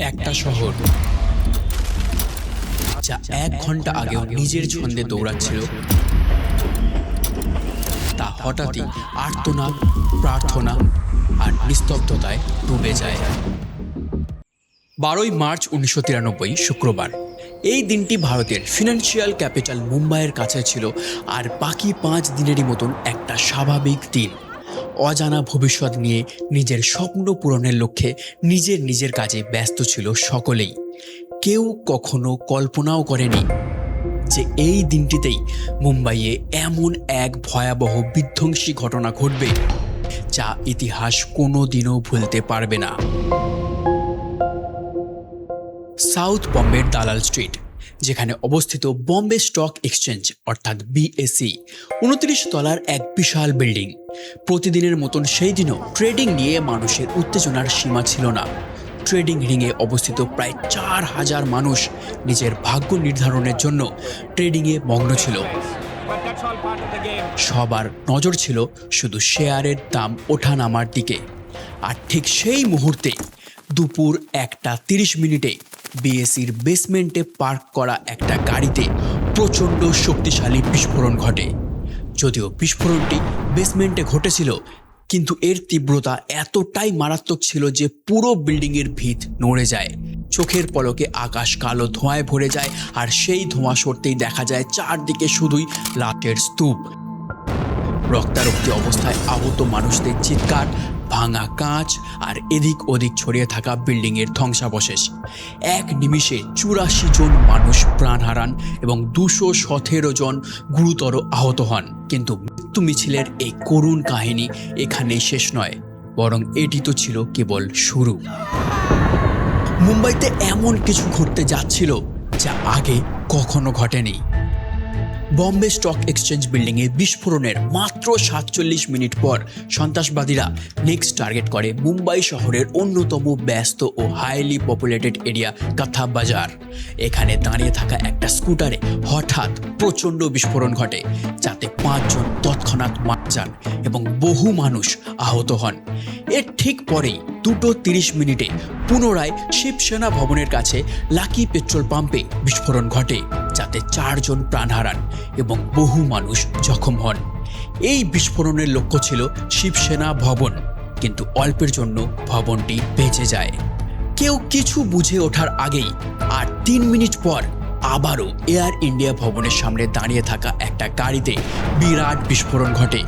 একটা শহর যা 1 ঘন্টা আগেও নিজের ছন্দে দৌড়াচ্ছিল, তা হঠাৎই আর্তনাদ, প্রার্থনা আর নিস্তব্ধতায় ডুবে যায়। 12ই মার্চ 1993 শুক্রবার। এই দিনটি ভারতের ফিনান্সিয়াল ক্যাপিটাল মুম্বাইয়ের কাছে ছিল, আর বাকি 5 দিনেরই মতন একটা স্বাভাবিক দিন। অজানা ভবিষ্যৎ নিয়ে নিজের স্বপ্ন পূরণের লক্ষ্যে নিজের কাজে ব্যস্ত ছিল সকলেই। কেউ কখনো কল্পনাও করেনি যে এই দিনটিতেই মুম্বাইয়ে এমন এক ভয়াবহ বিধ্বংসী ঘটনা ঘটবে যা ইতিহাস কোনোদিনও ভুলতে পারবে না। সাউথ বম্বের দালাল স্ট্রিট, যেখানে অবস্থিত বম্বে স্টক এক্সচেঞ্জ অর্থাৎ BSE, 29 তলার এক বিশাল বিল্ডিং। প্রতিদিনের মতন সেই দিনও ট্রেডিং নিয়ে মানুষের উত্তেজনার সীমা ছিল না। ট্রেডিং রিংয়ে অবস্থিত প্রায় 4000 মানুষ নিজের ভাগ্য নির্ধারণের জন্য ট্রেডিংয়ে মগ্ন ছিল। সবার নজর ছিল শুধু শেয়ারের দাম ওঠানামার দিকে। আর ঠিক সেই মুহূর্তে দুপুর 1:30 BSEর বেসমেন্টে পার্ক করা একটা গাড়িতে প্রচণ্ড শক্তিশালী বিস্ফোরণ ঘটে। যদিও বিস্ফোরণটি বেসমেন্টে ঘটেছিল, কিন্তু এর তীব্রতা এতটাই মারাত্মক ছিল যে পুরো বিল্ডিংয়ের ভিত নড়ে যায়। চোখের পলকে আকাশ কালো ধোঁয়ায় ভরে যায়, আর সেই ধোঁয়া সরতেই দেখা যায় চারদিকে শুধুই লাটের স্তূপ। রক্তারক্তি অবস্থায় আহত মানুষদের চিৎকার, ভাঙা কাঁচ আর এদিক ওদিক ছড়িয়ে থাকা বিল্ডিংয়ের ধ্বংসাবশেষ। এক নিমিষে 84 জন মানুষ প্রাণ হারান এবং 217 জন গুরুতর আহত হন। কিন্তু মৃত্যু মিছিলের এই করুণ কাহিনী এখানেই শেষ নয়, বরং এটি তো ছিল কেবল শুরু। মুম্বাইতে এমন কিছু ঘটতে যাচ্ছিল যা আগে কখনো ঘটেনি। বম্বে স্টক এক্সচেঞ্জ বিল্ডিংয়ে বিস্ফোরণের মাত্র 47 মিনিট পর সন্ত্রাসবাদীরা নেক্সট টার্গেট করে মুম্বাই শহরের অন্যতম ব্যস্ত ও হাইলি পপুলেটেড এরিয়া কাথা বাজার। এখানে দাঁড়িয়ে থাকা একটা স্কুটারে হঠাৎ প্রচণ্ড বিস্ফোরণ ঘটে, যাতে 5 জন তৎক্ষণাৎ মারা যান এবং বহু মানুষ আহত হন। এর ঠিক পরেই 2:30 পুনরায় শিবসেনা ভবনের কাছে লাকি পেট্রোল পাম্পে বিস্ফোরণ ঘটে, যাতে 4 জন প্রাণ হারান এবং বহু মানুষ জখম হন। এই বিস্ফোরণের লক্ষ্য ছিল শিবসেনা ভবন, কিন্তু অল্পের জন্য ভবনটি বেঁচে যায়। কেউ কিছু বুঝে ওঠার আগেই আর 3 মিনিট পর আবারও এয়ার ইন্ডিয়া ভবনের সামনে দাঁড়িয়ে থাকা একটা গাড়িতে বিরাট বিস্ফোরণ ঘটে।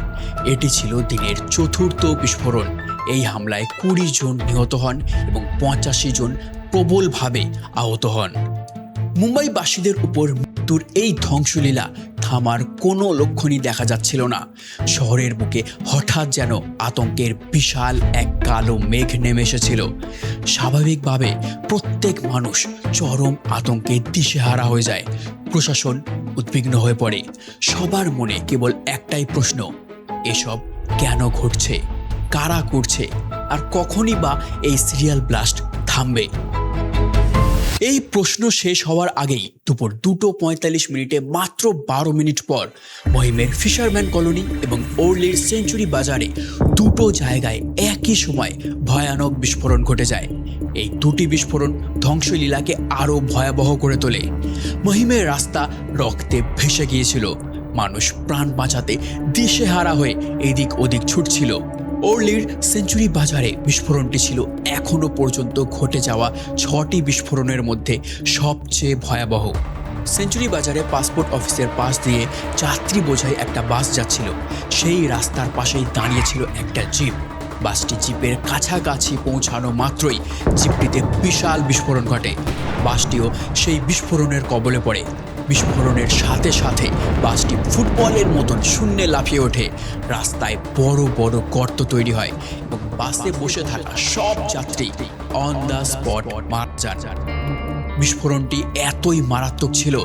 এটি ছিল দিনের 4র্থ বিস্ফোরণ। এই হামলায় 20 জন নিহত হন এবং 85 জন প্রবলভাবে আহত হন। মুম্বাইবাসীদের উপর মৃত্যুর এই ধ্বংসলীলা থামার কোনো লক্ষণই দেখা যাচ্ছিল না। শহরের বুকে হঠাৎ যেন আতঙ্কের বিশাল এক কালো মেঘ নেমে এসেছিল। স্বাভাবিকভাবে প্রত্যেক মানুষ চরম আতঙ্কে দিশেহারা হয়ে যায়। প্রশাসন উদ্বিগ্ন হয়ে পড়ে। সবার মনে কেবল একটাই প্রশ্ন, এসব কেন ঘটছে, কারা করছে, আর কখনই বা এই সিরিয়াল ব্লাস্ট থামবে? এই প্রশ্ন শেষ হওয়ার আগেই দুপুর 2:45 মাত্র 12 মিনিট পর মহিমের ফিশারম্যান কলোনি এবং ওর্লির সেঞ্চুরি বাজারে দুটো জায়গায় একই সময় ভয়ানক বিস্ফোরণ ঘটে যায়। এই দুটি বিস্ফোরণ ধ্বংসলীলাকে আরও ভয়াবহ করে তোলে। মহিমের রাস্তা রক্তে ভেসে গিয়েছিল। মানুষ প্রাণ বাঁচাতে দিশেহারা হয়ে এদিক ওদিক ছুটছিল। ওর্লির সেঞ্চুরি বাজারে বিস্ফোরণটি ছিল এখনও পর্যন্ত ঘটে যাওয়া 6টি বিস্ফোরণের মধ্যে সবচেয়ে ভয়াবহ। সেঞ্চুরি বাজারে পাসপোর্ট অফিসের পাশ দিয়ে যাত্রী বোঝাই একটা বাস যাচ্ছিল। সেই রাস্তার পাশেই দাঁড়িয়েছিল একটা জিপ। বাসটি জিপের কাছাকাছি পৌঁছানো মাত্রই জিপটিতে বিশাল বিস্ফোরণ ঘটে। বাসটিও সেই বিস্ফোরণের কবলে পড়ে। বিস্ফোরণের সাথে সাথে বাসটি ফুটবলের মতন শূন্যে লাফিয়ে ওঠে। রাস্তায় বড় বড় গর্ত তৈরি হয় এবং বাসে বসে থাকা সব যাত্রী অন দ্য স্পট মারা যান। বিস্ফোরণটি এতই মারাত্মক ছিল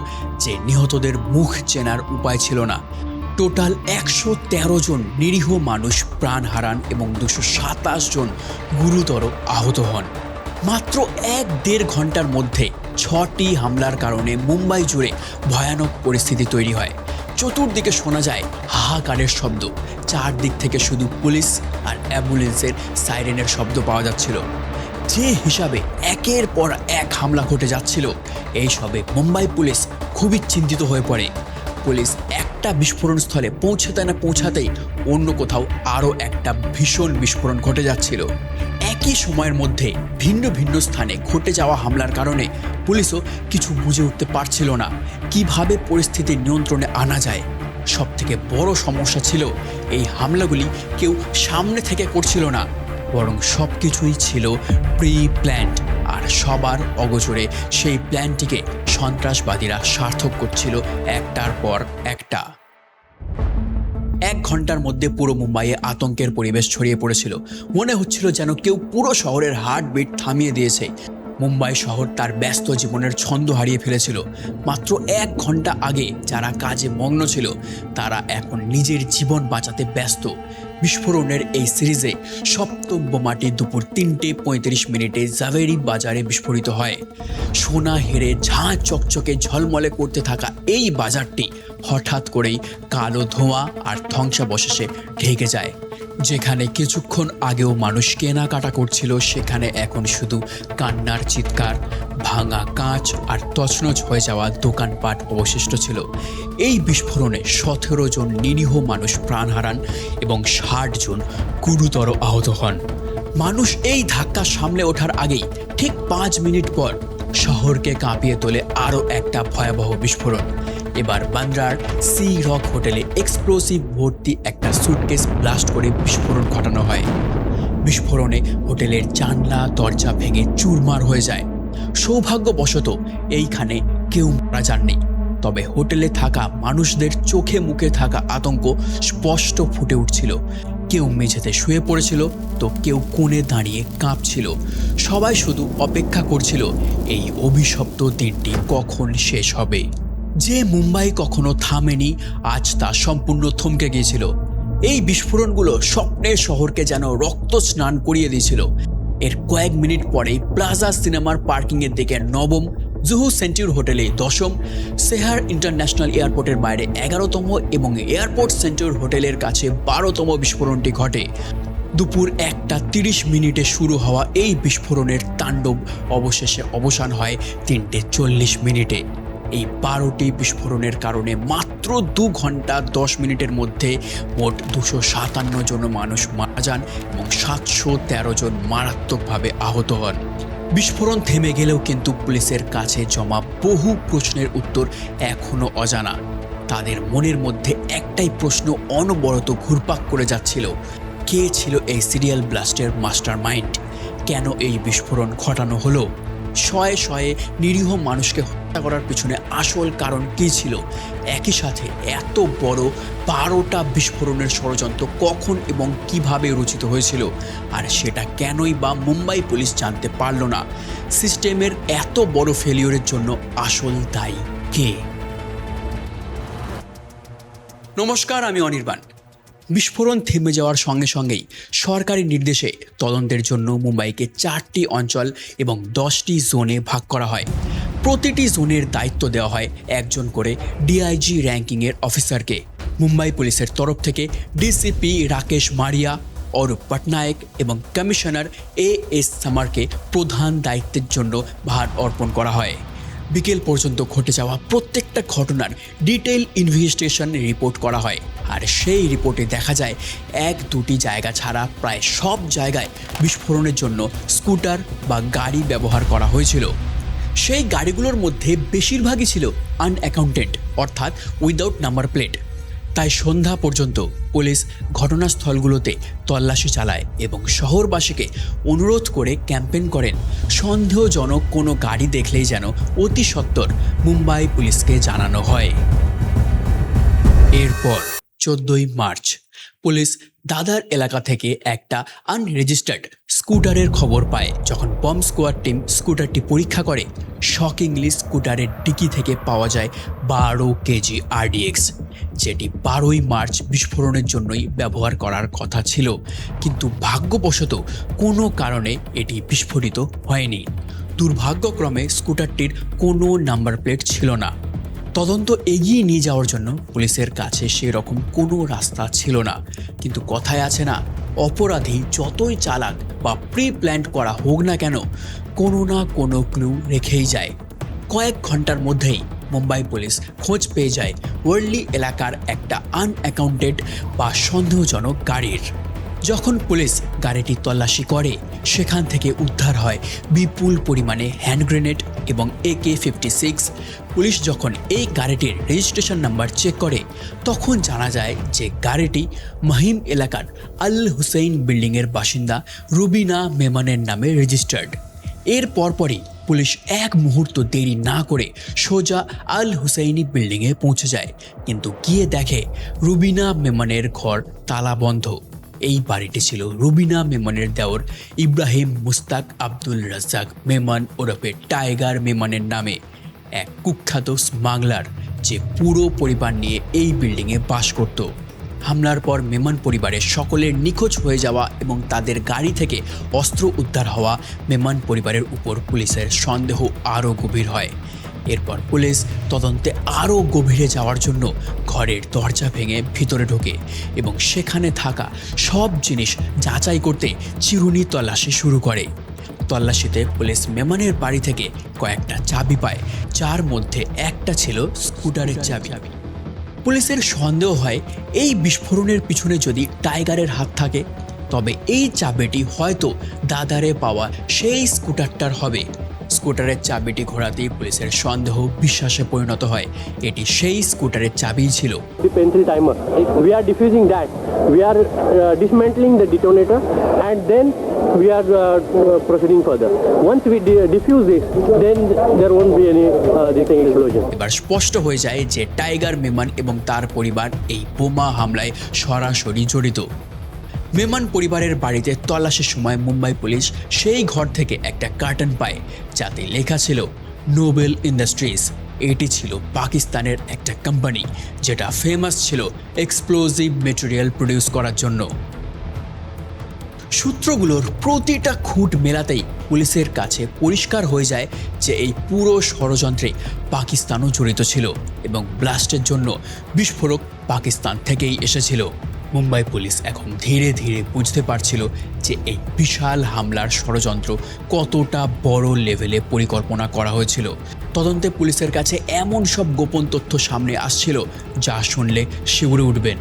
যে নিহতদের মুখ চেনার উপায় ছিল না। টোটাল 113 জন নিরীহ মানুষ প্রাণ হারান এবং 227 জন গুরুতর আহত হন। মাত্র 1-1.5 ঘন্টার মধ্যে 6টি হামলার কারণে মুম্বাই জুড়ে ভয়ানক পরিস্থিতি তৈরি হয়। চতুর্দিকে শোনা যায় হাহাকারের শব্দ। চারদিক থেকে শুধু পুলিশ আর অ্যাম্বুলেন্সের সাইরেনের শব্দ পাওয়া যাচ্ছিল। যে হিসাবে একের পর এক হামলা ঘটে যাচ্ছিল, এই সবে মুম্বাই পুলিশ খুবই চিন্তিত হয়ে পড়ে। পুলিশ একটা বিস্ফোরণ স্থলে পৌঁছাতেই অন্য কোথাও আরও একটা ভীষণ বিস্ফোরণ ঘটে যাচ্ছিল। একই সময়ের মধ্যে ভিন্ন ভিন্ন স্থানে ঘটে যাওয়া হামলার কারণে পুলিশও কিছু বুঝে উঠতে পারছিল না কিভাবে পরিস্থিতি নিয়ন্ত্রণে আনা যায়। সবথেকে বড় সমস্যা ছিল এই হামলাগুলি কেউ সামনে থেকে করছিল না, বরং সব কিছুই ছিল প্রি প্ল্যান্ড, আর সবার অগোচরে সেই প্ল্যানটিকে সন্ত্রাসবাদীরা সার্থক করছিল একটার পর একটা। 1 ঘন্টার মধ্যে পুরো মুম্বাইয়ে আতঙ্কের পরিবেশ ছড়িয়ে পড়েছিল। মনে হচ্ছিল যেন কেউ পুরো শহরের হার্টবিট থামিয়ে দিয়েছে। মুম্বাই শহর তার ব্যস্ত জীবনের ছন্দ হারিয়ে ফেলেছিল। মাত্র 1 ঘন্টা আগে যারা কাজে মগ্ন ছিল তারা এখন নিজের জীবন বাঁচাতে ব্যস্ত। বিস্ফোরণের এই সিরিজে সপ্তম বোমাটি দুপুর 3:35 জাভেরি বাজারে বিস্ফোরিত হয়। সোনা হেরে ঝাঁ চকচকে ঝলমলে করতে থাকা এই বাজারটি হঠাৎ করেই কালো ধোঁয়া আর ধ্বংসাবশেষে ঢেকে যায়। যেখানে কিছুক্ষণ আগেও মানুষ কেনাকাটা করছিল, সেখানে এখন শুধু কান্নার চিৎকার, ভাঙা কাঁচ আর তছনছ হয়ে যাওয়া দোকানপাট অবশিষ্ট ছিল। এই বিস্ফোরণে 17 জন নিরীহ মানুষ প্রাণ হারান এবং 60 জন গুরুতর আহত হন। মানুষ এই ধাক্কা সামলে ওঠার আগেই ঠিক 5 মিনিট পর শহরকে কাঁপিয়ে তোলে আরও একটা ভয়াবহ বিস্ফোরণ। এবার বান্দ্রার সি রক হোটেলে এক্সপ্লোসিভ ভর্তি একটা সুটকেস ব্লাস্ট করে বিস্ফোরণ ঘটানো হয়। বিস্ফোরণে হোটেলের জানলা দরজা ভেঙে চুরমার হয়ে যায়। সৌভাগ্যবশত এইখানে কেউ মারা যাননি, তবে হোটেলে থাকা মানুষদের চোখে মুখে থাকা আতঙ্ক স্পষ্ট ফুটে উঠছিল। কেউ মেঝেতে শুয়ে পড়েছিল তো কেউ কোণে দাঁড়িয়ে কাঁপছিল। সবাই শুধু অপেক্ষা করছিল এই অভিশপ্ত দিনটি কখন শেষ হবে। যে মুম্বাই কখনো থামেনি, আজ তা সম্পূর্ণ থমকে গিয়েছিল। এই বিস্ফোরণগুলো স্বপ্নের শহরকে যেন রক্ত স্নান করিয়ে দিয়েছিল। এর কয়েক মিনিট পরেই প্লাজা সিনেমার পার্কিংয়ের দিকে 9ম, জুহু সেন্টিউর হোটেলে 10ম, সেহার ইন্টারন্যাশনাল এয়ারপোর্টের বাইরে 11তম এবং এয়ারপোর্ট সেন্টিউর হোটেলের কাছে 12তম বিস্ফোরণটি ঘটে। দুপুর 1:30 শুরু হওয়া এই বিস্ফোরণের তাণ্ডব অবশেষে অবসান হয় 3:40। এই 12টি বিস্ফোরণের কারণে মাত্র 2 ঘন্টা 10 মিনিটের মধ্যে মোট 257 জন মানুষ মারা যান এবং 713 জন মারাত্মকভাবে আহত হন। বিস্ফোরণ থেমে গেলেও কিন্তু পুলিশের কাছে জমা বহু প্রশ্নের উত্তর এখনও অজানা। তাদের মনের মধ্যে একটাই প্রশ্ন অনবরত ঘুরপাক করে যাচ্ছিল, কে ছিল এই সিরিয়াল ব্লাস্টের মাস্টার মাইন্ড? কেন এই বিস্ফোরণ ঘটানো হলো? শয়ে শয়ে নিরীহ মানুষকে হত্যা করার পিছনে আসল কারণ কী ছিল? একই সাথে এত বড় 12টা বিস্ফোরণের ষড়যন্ত্র কখন এবং কিভাবে রচিত হয়েছিল, আর সেটা কেনই বা মুম্বাই পুলিশ জানতে পারল না? সিস্টেমের এত বড় ফেলিওরের জন্য আসল দায়ী কে? নমস্কার, আমি অনির্বাণ। বিস্ফোরণ থেমে যাওয়ার সঙ্গে সঙ্গেই সরকারি নির্দেশে তদন্তের জন্য মুম্বাইকে 4টি অঞ্চল এবং 10টি জোনে ভাগ করা হয়। প্রতিটি জোনের দায়িত্ব দেওয়া হয় একজন করে ডিআইজি র্যাঙ্কিংয়ের অফিসারকে। মুম্বাই পুলিশের তরফ থেকে ডিসিপি রাকেশ মারিয়া, অরূপ পটনায়ক এবং কমিশনার এএস সামারকে প্রধান দায়িত্বের জন্য ভার অর্পণ করা হয়। বিকেল পর্যন্ত ঘটে যাওয়া প্রত্যেকটা ঘটনার ডিটেইল ইনভেস্টিগেশন রিপোর্ট করা হয়, আর সেই রিপোর্টে দেখা যায় 1-2টি জায়গা ছাড়া প্রায় সব জায়গায় বিস্ফোরণের জন্য স্কুটার বা গাড়ি ব্যবহার করা হয়েছিল। সেই গাড়িগুলোর মধ্যে বেশিরভাগই ছিল আনঅ্যাকাউন্টেড, অর্থাৎ উইদাউট নাম্বার প্লেট। তাই সন্ধ্যা পর্যন্ত পুলিশ ঘটনাস্থলগুলোতে তল্লাশি চালায় এবং শহরবাসীকে অনুরোধ করে ক্যাম্পেইন করেন সন্দেহজনক কোনো গাড়ি দেখলেই যেন অতি সত্বর মুম্বাই পুলিশকে জানানো হয়। এরপর 14ই মার্চ পুলিশ দাদার এলাকা থেকে একটা আনরেজিস্টার্ড স্কুটারের খবর পায়। যখন বম্ব স্কোয়াড টিম স্কুটারটি পরীক্ষা করে, শকিংলি স্কুটারের ডিকি থেকে পাওয়া যায় 12 কেজি RDX, যেটি 12ই মার্চ বিস্ফোরণের জন্যই ব্যবহার করার কথা ছিল, কিন্তু ভাগ্যবশত কোনো কারণে এটি বিস্ফোরিত হয়নি। দুর্ভাগ্যক্রমে স্কুটারটির কোনো নাম্বার প্লেট ছিল না। তদন্ত এগিয়ে নিয়ে যাওয়ার জন্য পুলিশের কাছে সেরকম কোনো রাস্তা ছিল না, কিন্তু কথায় আছে না, অপরাধী যতই চালাক বা প্রি প্ল্যান্ড করা হোক না কেন, কোনো না কোনো ক্লু রেখেই যায়। কয়েক ঘন্টার মধ্যেই মুম্বাই পুলিশ খোঁজ পেয়ে যায় ওয়ার্লি এলাকার একটা আনঅ্যাকাউন্টেড বা সন্দেহজনক গাড়ির। যখন পুলিশ গাড়িটি তল্লাশি করে, সেখান থেকে উদ্ধার হয় বিপুল পরিমাণে হ্যান্ড গ্রেনেড এবং AK-56। পুলিশ যখন এই গাড়িটির রেজিস্ট্রেশন নাম্বার চেক করে, তখন জানা যায় যে গাড়িটি মাহিম এলাকার আল হুসেইন বিল্ডিংয়ের বাসিন্দা রুবিনা মেমনের নামে রেজিস্টার্ড। এর পরপরই পুলিশ এক মুহূর্ত দেরি না করে সোজা আল হুসেইনি বিল্ডিংয়ে পৌঁছে যায়, কিন্তু গিয়ে দেখে রুবিনা মেমনের ঘর তালাবন্ধ। এই বাড়িটি ছিল রুবিনা মেমনের দেওর ইব্রাহিম মুস্তাক আব্দুল রাজ্জাক মেমন ওরফে টাইগার মেমনের নামে, এক কুখ্যাত স্মাগলার, যে পুরো পরিবার নিয়ে এই বিল্ডিংয়ে বাস করত। হামলার পর মেমন পরিবারের সকলের নিখোঁজ হয়ে যাওয়া এবং তাদের গাড়ি থেকে অস্ত্র উদ্ধার হওয়া মেমন পরিবারের উপর পুলিশের সন্দেহ আরও গভীর হয়। এরপর পুলিশ তদন্তে আরও গভীরে যাওয়ার জন্য ঘরের দরজা ভেঙে ভিতরে ঢোকে এবং সেখানে থাকা সব জিনিস যাচাই করতে চিরুনি তল্লাশি শুরু করে। তল্লাশিতে পুলিশ মেমনের বাড়ি থেকে কয়েকটা চাবি পায়, যার মধ্যে একটা ছিল স্কুটারের চাবি। পুলিশের সন্দেহ হয় এই বিস্ফোরণের পিছনে যদি টাইগারের হাত থাকে, তবে এই চাবিটি হয়তো দাদারে পাওয়া সেই স্কুটারটার হবে। স্কুটারের চাবিটি ঘোরাতেই পুলিশের সন্দেহ বিশ্বাসে পরিণত হয় এটি সেই স্কুটারের চাবিই ছিল। The pencil timer. We are diffusing that. We are dismantling the detonator, and then we are proceeding further. Once we diffuse this, then there won't be any this explosion. এবার স্পষ্ট হয়ে যায় যে টাইগার মেমন এবং তার পরিবার এই বোমা হামলায় সরাসরি জড়িত। মেমন পরিবারের বাড়িতে তল্লাশির সময় মুম্বাই পুলিশ সেই ঘর থেকে একটা কার্টন পায়, যাতে লেখা ছিল নোবেল ইন্ডাস্ট্রিজ। এটি ছিল পাকিস্তানের একটা কোম্পানি যেটা ফেমাস ছিল এক্সপ্লোজিভ মেটেরিয়াল প্রডিউস করার জন্য। সূত্রগুলোর প্রতিটা খুঁট মেলাতেই পুলিশের কাছে পরিষ্কার হয়ে যায় যে এই পুরো ষড়যন্ত্রে পাকিস্তানও জড়িত ছিল এবং ব্লাস্টের জন্য বিস্ফোরক পাকিস্তান থেকেই এসেছিল। মুম্বাই পুলিশ এখন ধীরে ধীরে বুঝতে পারছিল যে এই বিশাল হামলার ষড়যন্ত্র কতটা বড় লেভেলে পরিকল্পনা করা হয়েছিল। তদন্তে পুলিশের কাছে এমন সব গোপন তথ্য সামনে আসছিল যা শুনলে শিউরে উঠবেন।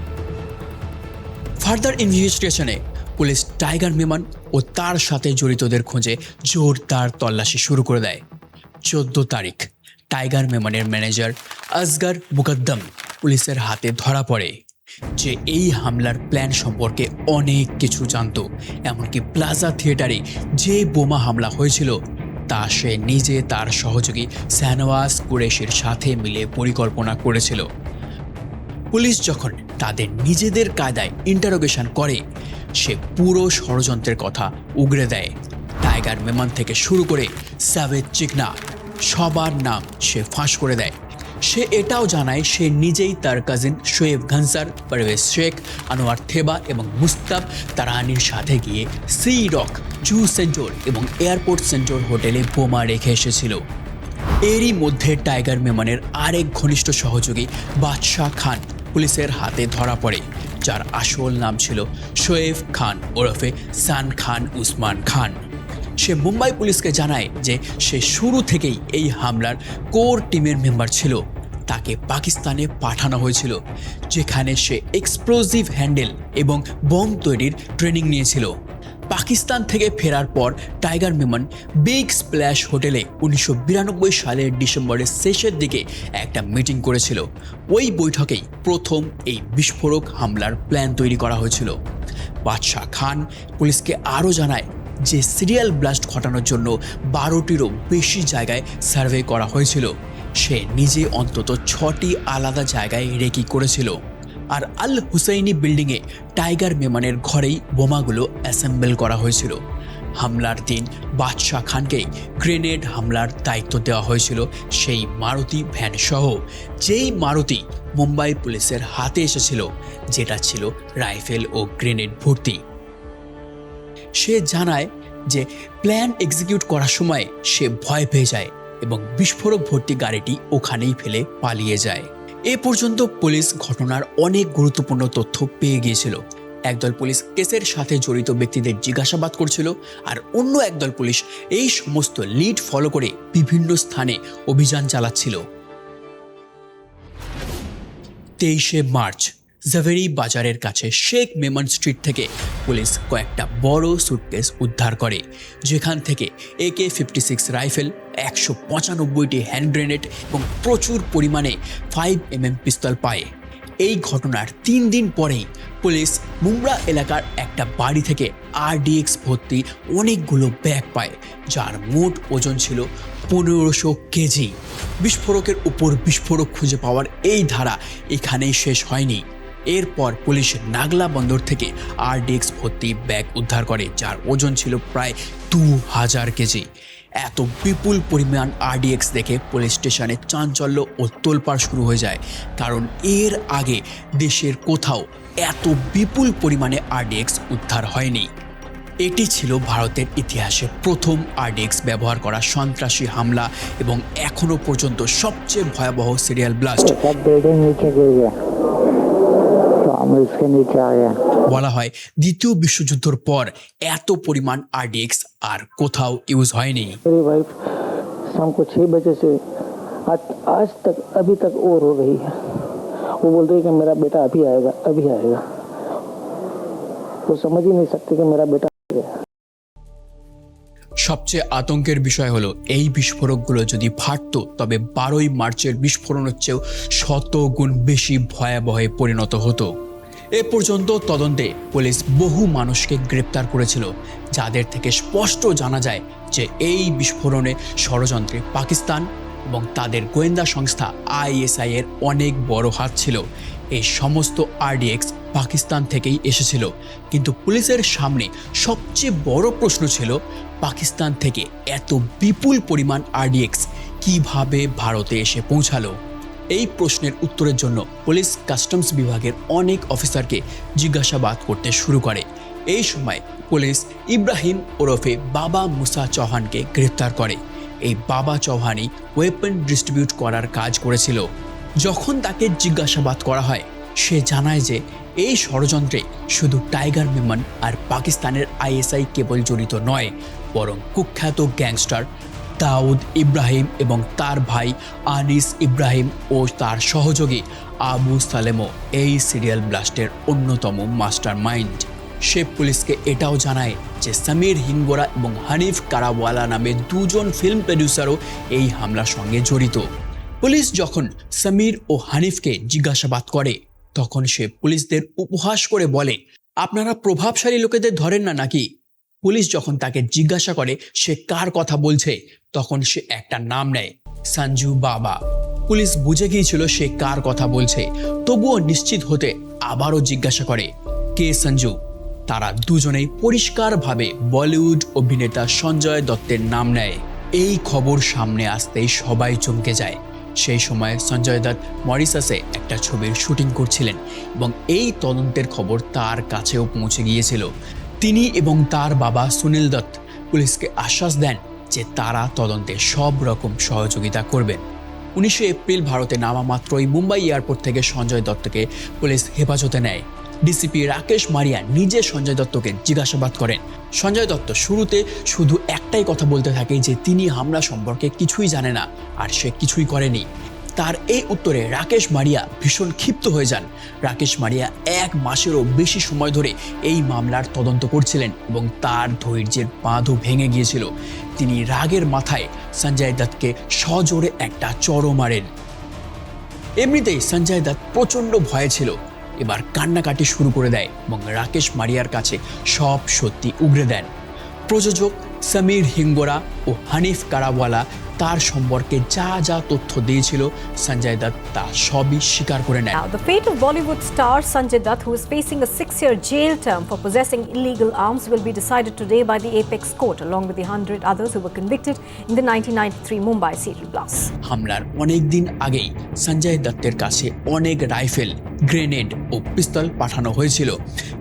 ফার্দার ইনভেস্টিগেশনে পুলিশ টাইগার মেমন ও তার সাথে জড়িতদের খোঁজে জোরদার তল্লাশি শুরু করে দেয়। 14 তারিখ টাইগার মেমনের ম্যানেজার আসগর মুকদ্দম পুলিশের হাতে ধরা পড়ে, যে এই হামলার প্ল্যান সম্পর্কে অনেক কিছু জানত। এমনকি প্লাজা থিয়েটারে যে বোমা হামলা হয়েছিল তা সে নিজে তার সহযোগী শাহনওয়াজ কুরেশির সাথে মিলে পরিকল্পনা করেছিল। পুলিশ যখন তাদের নিজেদের কায়দায় ইন্টারোগেশন করে, সে পুরো ষড়যন্ত্রের কথা উগরে দেয়। টাইগার মেমন থেকে শুরু করে সাবেদ চিকনা সবার নাম সে ফাঁস করে দেয়। সে এটাও জানায় সে নিজেই তার কাজিন শোয়েব ঘনসার, পারভেজ শেখ, আনোয়ার থেবা এবং মুস্তাব তারানির সাথে গিয়ে সি রক, জু সেন্টোর এবং এয়ারপোর্ট সেন্টোর হোটেলে বোমা রেখে এসেছিল। এরই মধ্যে টাইগার মেমনের আরেক ঘনিষ্ঠ সহযোগী বাদশাহ খান পুলিশের হাতে ধরা পড়ে, যার আসল নাম ছিল শোয়েব খান ওরফে সান খান উসমান খান। সে মুম্বাই পুলিশকে জানায় যে সে শুরু থেকেই এই হামলার কোর টিমের মেম্বার ছিল। তাকে পাকিস্তানে পাঠানো হয়েছিল, যেখানে সে এক্সপ্লোজিভ হ্যান্ডেল এবং বম তৈরির ট্রেনিং নিয়েছিল। পাকিস্তান থেকে ফেরার পর টাইগার মেমন বিগ স্প্ল্যাশ হোটেলে 1992 সালের ডিসেম্বরের শেষের দিকে একটা মিটিং করেছিল। ওই বৈঠকেই প্রথম এই বিস্ফোরক হামলার প্ল্যান তৈরি করা হয়েছিল। বাদশাহ খান পুলিশকে আরও জানায় যে সিরিয়াল ব্লাস্ট ঘটানোর জন্য 12টিরও বেশি জায়গায় সার্ভে করা হয়েছিল। সে নিজে অন্তত 6টি আলাদা জায়গায় রেকি করেছিল। আর আল হুসেইনি বিল্ডিংয়ে টাইগার মেমনের ঘরেই বোমাগুলো অ্যাসেম্বল করা হয়েছিল। হামলার দিন বাদশাহ খানকে গ্রেনেড হামলার দায়িত্ব দেওয়া হয়েছিল সেই মারুতি ভ্যান সহ, যেই মারুতি মুম্বাই পুলিশের হাতে এসেছিল, যেটা ছিল রাইফেল ও গ্রেনেড ভর্তি। সে জানায় যে প্ল্যান এক্সিকিউট করার সময় সে ভয় পেয়ে যায় এবং বিস্ফোরক ভর্তি গাড়িটি ওখানেই ফেলে পালিয়ে যায়। এ পর্যন্ত পুলিশ ঘটনার অনেক গুরুত্বপূর্ণ তথ্য পেয়ে গিয়েছিল, একদল পুলিশ কেসের সাথে জড়িত ব্যক্তিদের জিজ্ঞাসাবাদ করছিল, আর অন্য একদল পুলিশ এই সমস্ত লিড ফলো করে বিভিন্ন স্থানে অভিযান চালাচ্ছিল। 23শে মার্চ জাভেরি বাজারের কাছে শেখ মেমন স্ট্রিট থেকে পুলিশ কয়েকটা বড় সুটকেস উদ্ধার করে, যেখান থেকে AK-56 রাইফেল, 195টি হ্যান্ড গ্রেনেড এবং প্রচুর পরিমাণে 5mm পিস্তল পায়। এই ঘটনার 3 দিন পরেই পুলিশ মুম্ব্রা এলাকার একটা বাড়ি থেকে RDX ভর্তি অনেকগুলো ব্যাগ পায়, যার মোট ওজন ছিল 1500 কেজি। বিস্ফোরকের উপর বিস্ফোরক খুঁজে পাওয়ার এই ধারা এখানেই শেষ হয়নি। এরপর পুলিশ নাগলা বন্দর থেকে RDX ভর্তি ব্যাগ উদ্ধার করে, যার ওজন ছিল প্রায় 2000 কেজি। এত বিপুল পরিমাণ RDX দেখে পুলিশ স্টেশনে চাঞ্চল্য ও তোলপাড় শুরু হয়ে যায়, কারণ এর আগে দেশের কোথাও এত বিপুল পরিমাণে RDX উদ্ধার হয়নি। এটি ছিল ভারতের ইতিহাসে প্রথম RDX ব্যবহার করা সন্ত্রাসী হামলা এবং এখনো পর্যন্ত সবচেয়ে ভয়াবহ সিরিয়াল ব্লাস্ট। বলা হয় দ্বিতীয় বিশ্বযুদ্ধের পর এত পরিমাণ RDX আর কোথাও ইউজ হয়নি। मेरी वाइफ शाम को 6 बजे से आज तक अभी तक और हो रही है। वो बोल रही है कि मेरा बेटा अभी आएगा अभी आएगा। वो समझ ही नहीं सकते कि मेरा बेटा आ गया। সবচেয়ে আতঙ্কের বিষয় হলো এই বিস্ফোরকগুলো যদি ফাটতো তবে 12ই মার্চের বিস্ফোরণের চেয়েও 100 গুণ বেশি ভয়াবহে পরিণত হতো। এ পর্যন্ত তদন্তে পুলিশ বহু মানুষকে গ্রেপ্তার করেছিল, যাদের থেকে স্পষ্ট জানা যায় যে এই বিস্ফোরণে ষড়যন্ত্রে পাকিস্তান এবং তাদের গোয়েন্দা সংস্থা ISI এর অনেক বড় হাত ছিল। এই সমস্ত RDX পাকিস্তান থেকেই এসেছিল, কিন্তু পুলিশের সামনে সবচেয়ে বড় প্রশ্ন ছিল পাকিস্তান থেকে এত বিপুল পরিমাণ RDX কিভাবে ভারতে এসে পৌঁছালো। এই প্রশ্নের উত্তরের জন্য পুলিশ কাস্টমস বিভাগের অনেক অফিসারকে জিজ্ঞাসাবাদ করতে শুরু করে। এই সময় পুলিশ ইব্রাহিম ওরফে বাবা মুসা চৌহানকে গ্রেফতার করে। এই বাবা চৌহানই ওয়েপন ডিস্ট্রিবিউট করার কাজ করেছিল। যখন তাকে জিজ্ঞাসাবাদ করা হয়, সে জানায় যে এই ষড়যন্ত্রে শুধু টাইগার মেমন আর পাকিস্তানের ISI কেবল জড়িত নয়, বরং কুখ্যাত গ্যাংস্টার দাউদ ইব্রাহিম এবং তার ভাই আনিস ইব্রাহিম ও তার সহযোগী আবু সালেমও এই সিরিয়াল ব্লাস্টের অন্যতম মাস্টার মাইন্ড। সে পুলিশকে এটাও জানায় যে সমীর হিঙ্গোরা এবং হানিফ কারাওয়ালা নামে দুজন ফিল্ম প্রডিউসারও এই হামলার সঙ্গে জড়িত। পুলিশ যখন সমীর ও হানিফকে জিজ্ঞাসাবাদ করে, তখন সে পুলিশদের উপহাস করে বলে, আপনারা প্রভাবশালী লোকেদের ধরেন না নাকি? পুলিশ যখন তাকে জিজ্ঞাসা করে সে কার কথা বলছে, তখন সে একটা নাম নেয়, সঞ্জু বাবা। পুলিশ বুঝে গিয়েছিল সে কার কথা বলছে, তবুও নিশ্চিত হতে আবারও জিজ্ঞাসা করে, কে সঞ্জু? তারা দুজনেই পরিষ্কারভাবে বলিউড অভিনেতা সঞ্জয় দত্তের নাম নেয়। এই খবর সামনে আসতেই সবাই চমকে যায়। সেই সময় সঞ্জয় দত্ত মরিশাসে একটা ছবির শুটিং করছিলেন এবং এই তদন্তের খবর তার কাছেও পৌঁছে গিয়েছিল। তিনি এবং তার বাবা সুনীল দত্ত পুলিশকে আশ্বাস দেন যে তারা তদন্তে সব রকম সহযোগিতা করবেন। 19শে এপ্রিল ভারতে নামা মাত্রই মুম্বাই এয়ারপোর্ট থেকে সঞ্জয় দত্তকে পুলিশ হেফাজতে নেয়। ডিসিপি রাকেশ মারিয়া নিজে সঞ্জয় দত্তকে জিজ্ঞাসাবাদ করেন। সঞ্জয় দত্ত শুরুতে শুধু একটাই কথা বলতে থাকে যে তিনি হামলা সম্পর্কে কিছুই জানে না আর সে কিছুই করেনি। তার এই উত্তরে রাকেশ মারিয়া ভীষণ ক্ষিপ্ত হয়ে যান। রাকেশ মারিয়া 1 মাসেরও বেশি সময় ধরে এই মামলার তদন্ত করছিলেন এবং তার ধৈর্যের বাঁধও ভেঙে গিয়েছিল। তিনি রাগের মাথায় সঞ্জয় দত্তকে সজোরে একটা চড়ও মারেন। এমনিতেই সঞ্জয় দত্ত প্রচণ্ড ভয়ে ছিল। এবার কান্নাকাটি শুরু করে দেয় এবং রাকেশ মারিয়ার কাছে সব সত্যি উগরে দেন। প্রযোজক সমীর হিঙ্গোরা ও হানিফ কারাওয়ালা তার সম্পর্কে যা যা তথ্য দিয়েছিল সঞ্জয় দত্ত তা সবই স্বীকার করে নেয়। Now, the fate of Bollywood star Sanjay Dutt, who is facing a 6-year jail term for possessing illegal arms, will be decided today by the Apex Court, along with the 100 others who were convicted in the 1993 Mumbai serial blast. হামলার অনেক দিন আগেই সঞ্জয় দত্তের কাছে অনেক rifle, grenade ও পিস্তল পাঠানো হয়েছিল,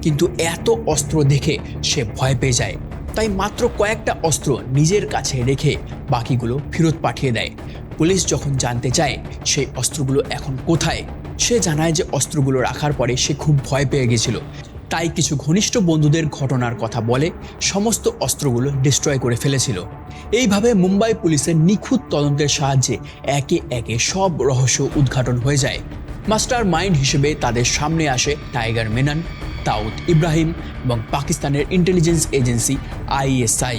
কিন্তু এত অস্ত্র দেখে সে ভয় পেয়ে যায়। তাই মাত্র কয়েকটা অস্ত্র নিজের কাছে রেখে বাকিগুলো ফেরত পাঠিয়ে দেয়। পুলিশ যখন জানতে চায় সেই অস্ত্রগুলো এখন কোথায়, সে জানায় যে অস্ত্রগুলো রাখার পরে সে খুব ভয় পেয়ে গেছিল। তাই কিছু ঘনিষ্ঠ বন্ধুদের ঘটনার কথা বলে সমস্ত অস্ত্রগুলো ডিস্ট্রয় করে ফেলেছিল। এইভাবে মুম্বাই পুলিশের নিখুঁত তদন্তের সাহায্যে একে একে সব রহস্য উদ্ঘাটন হয়ে যায়। মাস্টার মাইন্ড হিসেবে তাদের সামনে আসে টাইগার মেনন, দাউদ ইব্রাহিম এবং পাকিস্তানের ইন্টেলিজেন্স এজেন্সি ISI।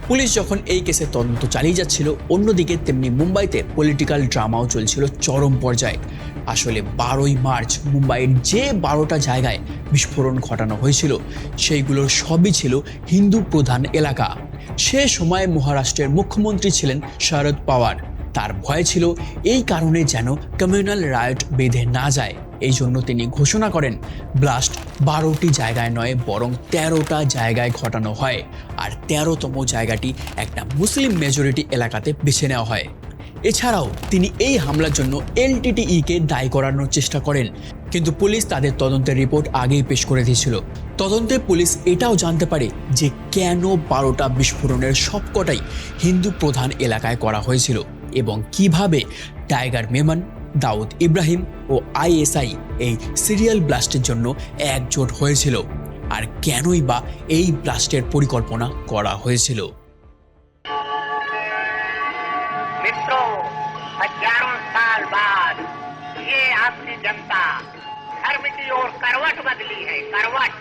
পুলিশ যখন এই কেসের তদন্ত চালিয়ে যাচ্ছিল, অন্যদিকে তেমনি মুম্বাইতে পলিটিক্যাল ড্রামাও চলছিল চরম পর্যায়ে। আসলে 12ই মার্চ মুম্বাইয়ের যে 12টা জায়গায় বিস্ফোরণ ঘটানো হয়েছিল সেইগুলোর সবই ছিল হিন্দু প্রধান এলাকা। সে সময় মহারাষ্ট্রের মুখ্যমন্ত্রী ছিলেন শরদ পাওয়ার। তার ভয় ছিল এই কারণে যেন কমিউনাল রায়ট বেঁধে না যায়, এই জন্য তিনি ঘোষণা করেন ব্লাস্ট 12টি জায়গায় নয় বরং 13টা জায়গায় ঘটানো হয়, আর 13তম জায়গাটি একটা মুসলিম মেজরিটি এলাকাতে বেছে নেওয়া হয়। এছাড়াও তিনি এই হামলার জন্য LTTE-কে দায়ী করানোর চেষ্টা করেন, কিন্তু পুলিশ তাদের তদন্তের রিপোর্ট আগেই পেশ করে দিয়েছিল। তদন্তে পুলিশ এটাও জানতে পারে যে কেন 12টা বিস্ফোরণের সবকটাই হিন্দু প্রধান এলাকায় করা হয়েছিল এবং কিভাবে টাইগার মেমন, দাউদ ইব্রাহিম ও ISI এই সিরিয়াল ব্লাস্টের জন্য একজোট হয়েছিল, আর কেনই বা এই ব্লাস্টের পরিকল্পনা করা হয়েছিল। मित्रों, हजारों साल बाद ये आपकी जनता धर्म की ओर करवट बदली है। करवट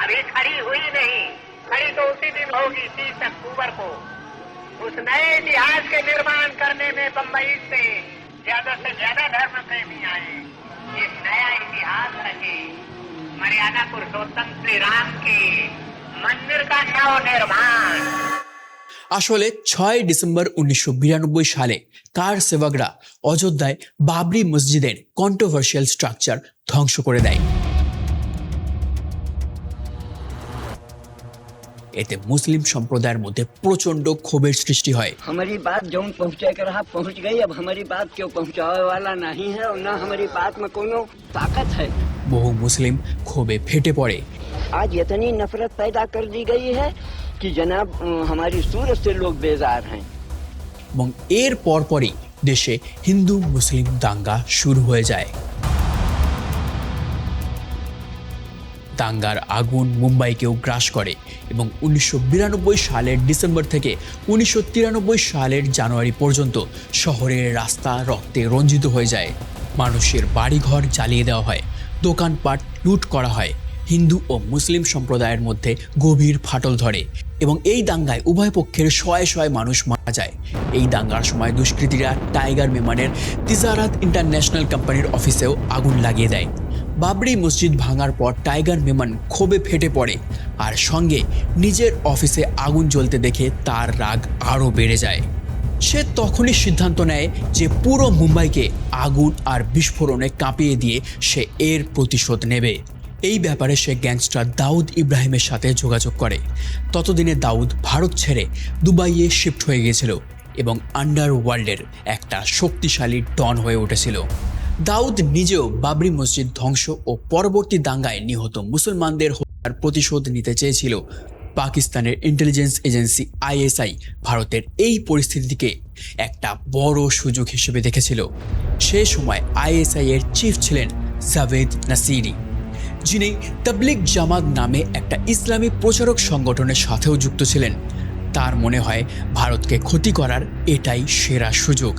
अभी खड़ी हुई नहीं, खड़ी तो उसी दिन होगी 30 अक्टूबर को। उस नए इतिहास के निर्माण करने में बम्बई से ज्यादा धर्म प्रेमी आए। ये नया इतिहास रहे मर्यादा पुरुषोत्तम श्री राम के मंदिर का नव निर्माण। আসলে 6 ডিসেম্বর 1992 সালে কার সেবকরা অযোধ্যায় বাবরি মসজিদের কন্ট্রোভার্সিয়াল স্ট্রাকচার ধ্বংস করে দেয়। এতে মুসলিম সম্প্রদায়ের মধ্যে প্রচন্ড ক্ষোভের সৃষ্টি হয়। हमारी बात जौन पहुँचे के रहा पहुँच गई, अब हमारी बात क्यों पहुँचावे वाला नहीं है और न हमारी बात में कोनो ताकत है। বহু মুসলিম ক্ষোভে ফেটে পড়ে। आज इतनी नफरत पैदा कर दी गई है कि जनाब हमारी सूरत से लोग बेजार हैं। এবং এর পরপরই দেশে হিন্দু মুসলিম দাঙ্গা শুরু হয়ে যায়। দাঙ্গার আগুন মুম্বাইকেও গ্রাস করে এবং 1992 সালের ডিসেম্বর থেকে 1993 সালের জানুয়ারি পর্যন্ত শহরের রাস্তা রক্তে রঞ্জিত হয়ে যায়। মানুষের বাড়িঘর জ্বালিয়ে দেওয়া হয়, দোকানপাট লুট করা হয়, হিন্দু ও মুসলিম সম্প্রদায়ের মধ্যে গভীর ফাটল ধরে এবং এই দাঙ্গায় উভয় পক্ষের শয়ে শয়ে মানুষ মারা যায়। এই দাঙ্গার সময় দুষ্কৃতীরা টাইগার মেমনের তিজারাত ইন্টারন্যাশনাল কোম্পানির অফিসেও আগুন লাগিয়ে দেয়। বাবরি মসজিদ ভাঙার পর টাইগার মেমন ক্ষোভে ফেটে পড়ে, আর সঙ্গে নিজের অফিসে আগুন জ্বলতে দেখে তার রাগ আরও বেড়ে যায়। সে তখনই সিদ্ধান্ত নেয় যে পুরো মুম্বাইকে আগুন আর বিস্ফোরণে কাঁপিয়ে দিয়ে সে এর প্রতিশোধ নেবে। এই ব্যাপারে সে গ্যাংস্টার দাউদ ইব্রাহিমের সাথে যোগাযোগ করে। ততদিনে দাউদ ভারত ছেড়ে দুবাইয়ে শিফট হয়ে গিয়েছিল এবং আন্ডারওয়ার্ল্ডের একটা শক্তিশালী ডন হয়ে উঠেছিল। দাউদ নিজেও বাবরি মসজিদ ধ্বংস ও পরবর্তী দাঙ্গায় নিহত মুসলমানদের হত্যার প্রতিশোধ নিতে চেয়েছিল। পাকিস্তানের ইন্টেলিজেন্স এজেন্সি ISI ভারতের এই পরিস্থিতিকে একটা বড় সুযোগ হিসেবে দেখেছিল। সে সময় ISI এর চিফ ছিলেন জাভেদ নাসিরি, যিনি তাবলিগ জামাত নামে একটা ইসলামী প্রচারক সংগঠনের সাথেও যুক্ত ছিলেন। তার মনে হয় ভারতকে ক্ষতি করার এটাই সেরা সুযোগ।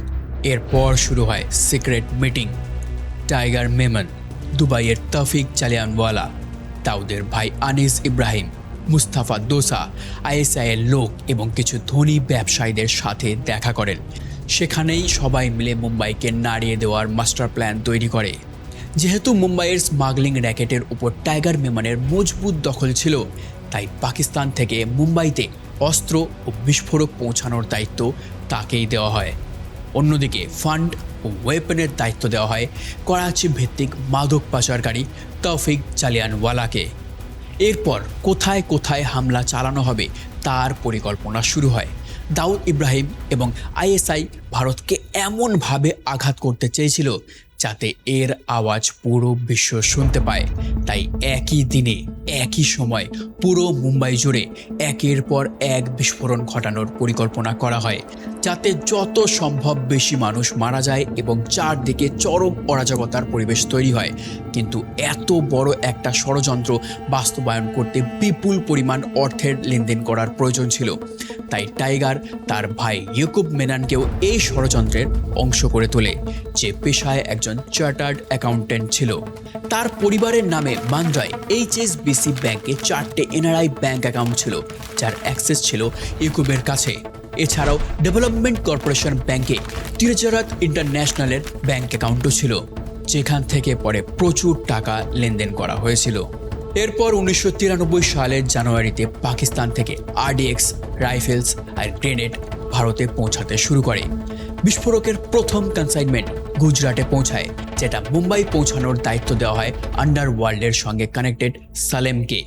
এরপর শুরু হয় সিক্রেট মিটিং। টাইগার মেমন, দুবাইয়ের তৌফিক জালিয়ানওয়ালা, দাউদের ভাই আনিস ইব্রাহিম, মুস্তাফা দোসা ISI এর লোক এবং কিছু ধনী ব্যবসায়ীদের সাথে দেখা করেন। সেখানেই সবাই মিলে মুম্বাইকে নাড়িয়ে দেওয়ার মাস্টার প্ল্যান তৈরি করে। যেহেতু মুম্বাইয়ের স্মাগলিং র্যাকেটের উপর টাইগার মেমনের মজবুত দখল ছিল, তাই পাকিস্তান থেকে মুম্বাইতে অস্ত্র ও বিস্ফোরক পৌঁছানোর দায়িত্ব তাকেই দেওয়া হয়। অন্যদিকে ফান্ড ও ওয়েপনের দায়িত্ব দেওয়া হয় করাচি ভিত্তিক মাদক পাচারকারী তৌফিক জালিয়ানওয়ালাকে। এরপর কোথায় কোথায় হামলা চালানো হবে তার পরিকল্পনা শুরু হয়। দাউদ ইব্রাহিম এবং ISI ভারতকে এমনভাবে আঘাত করতে চেয়েছিল যাতে এর আওয়াজ পুরো বিশ্ব শুনতে পায়। তাই একই দিনে একই সময় পুরো মুম্বাই জুড়ে একের পর এক বিস্ফোরণ ঘটানোর পরিকল্পনা করা হয়, যাতে যত সম্ভব বেশি মানুষ মারা যায় এবং চারদিকে চরম অরাজকতার পরিবেশ তৈরি হয়। কিন্তু এত বড় একটা ষড়যন্ত্র বাস্তবায়ন করতে বিপুল পরিমাণ অর্থের লেনদেন করার প্রয়োজন ছিল। তাই টাইগার তার ভাই ইয়াকুব মেনানকেও এই ষড়যন্ত্রের অংশ করে তোলে, যে পেশায় একজন চার্টার্ড অ্যাকাউন্ট্যান্ট ছিল। তার পরিবারের নামে বান্দ্রায় HSBC ব্যাংকে 4টে NRI ব্যাংক অ্যাকাউন্ট ছিল, যার অ্যাক্সেস ছিল ইয়াকুবের কাছে। এছাড়াও ডেভেলপমেন্ট কর্পোরেশন ব্যাংকে তিরজারাত ইন্টারন্যাশনালের ব্যাংক অ্যাকাউন্টও ছিল, যেখান থেকে পরে প্রচুর টাকা লেনদেন করা হয়েছিল। এরপর 1993 সালের জানুয়ারিতে পাকিস্তান থেকে RDX রাইফেলস আর গ্রেনেড ভারতে পৌঁছাতে শুরু করে। বিস্ফোরকের প্রথম কনসাইনমেন্ট গুজরাটে পৌঁছায়, যেটা মুম্বাই পৌঁছানোর দায়িত্ব দেওয়া হয় আন্ডারওয়ার্ল্ডের সঙ্গে কানেক্টেড সালেমকে।